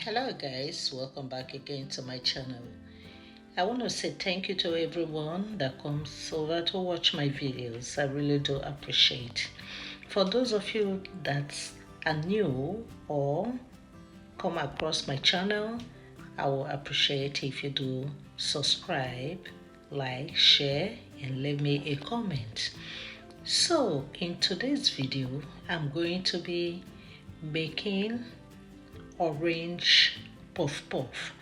Hello guys, welcome back again to my channel. I want to say thank you to everyone that comes over to watch my videos. I really do appreciate. For those of you that are new or come across my channel, I will appreciate if you do subscribe, like, share, and leave me a comment. So in today's video, I'm going to be making orange puff puff.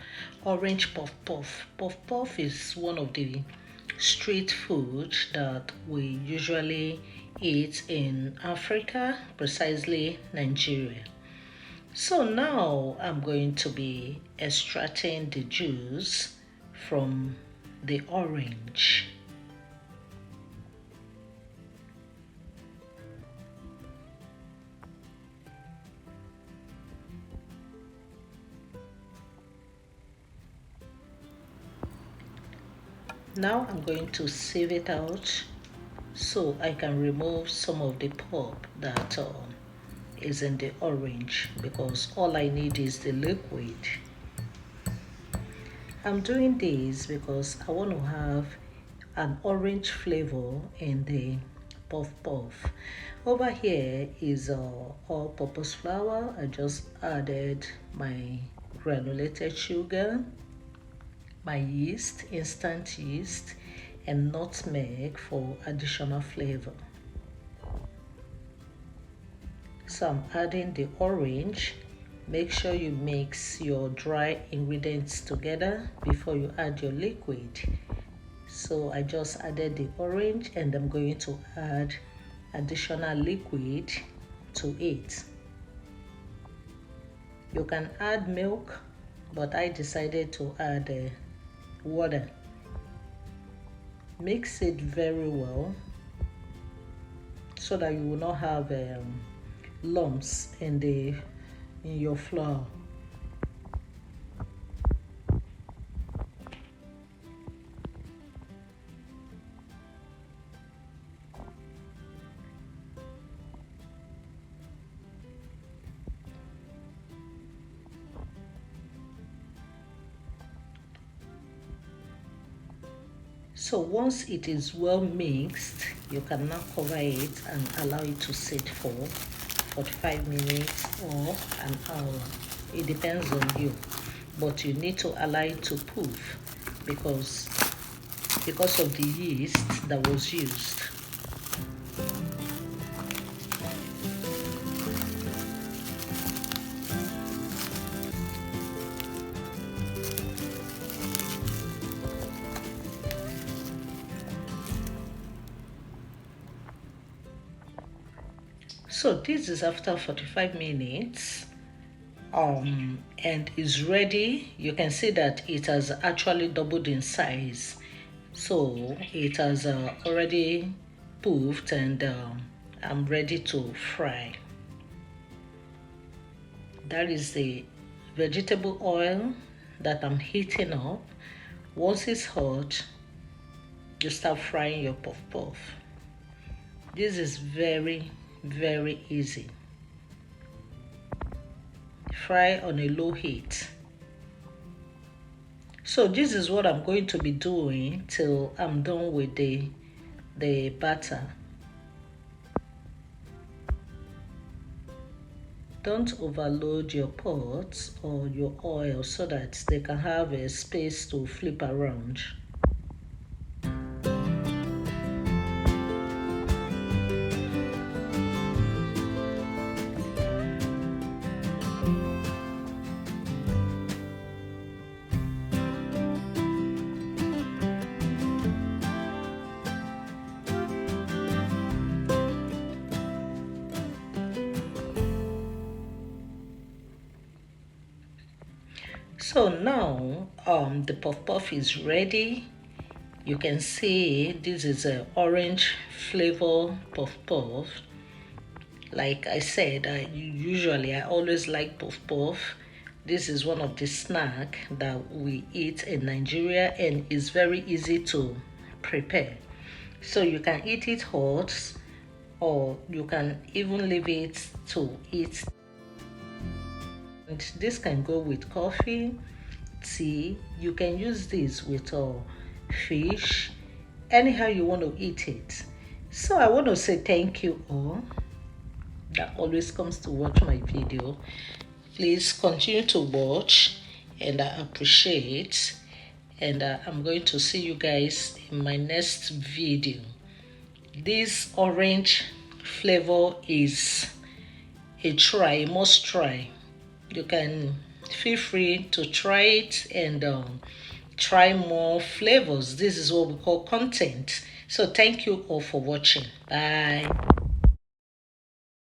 Orange puff puff. Puff puff is one of the street food that we usually eat in Africa, precisely Nigeria. So now I'm going to be extracting the juice from the orange. Now I'm going to sieve it out so I can remove some of the pulp that is in the orange, because all I need is the liquid. I'm doing this because I want to have an orange flavor in the puff puff. Over here is all-purpose flour. I just added my granulated sugar, my yeast, instant yeast, and nutmeg for additional flavor. So I'm adding the orange. Make sure you mix your dry ingredients together before you add your liquid. So I just added the orange and I'm going to add additional liquid to it. You can add milk, but I decided to add water. Mix it very well so that you will not have lumps in your flour. So once it is well mixed, you can now cover it and allow it to sit for 45 minutes or an hour. It depends on you, but you need to allow it to puff because of the yeast that was used. So this is after 45 minutes and is ready. You can see that it has actually doubled in size. So it has already puffed and I'm ready to fry. That is the vegetable oil that I'm heating up. Once it's hot, you start frying your puff puff. This is very easy. Fry on a low heat. So this is what I'm going to be doing till I'm done with the batter. Don't overload your pots or your oil so that they can have a space to flip around. So now the puff puff is ready. You can see this is an orange flavor puff puff. Like I said, I always like puff puff. This is one of the snacks that we eat in Nigeria and is very easy to prepare. So you can eat it hot or you can even leave it to eat this can go with coffee, tea. You can use this with fish, anyhow you want to eat it. So I want to say thank you all that always comes to watch my video. Please continue to watch, and I appreciate. And I'm going to see you guys in my next video. This orange flavor is a must try. You can feel free to try it and try more flavors. This is what we call content. So thank you all for watching. Bye.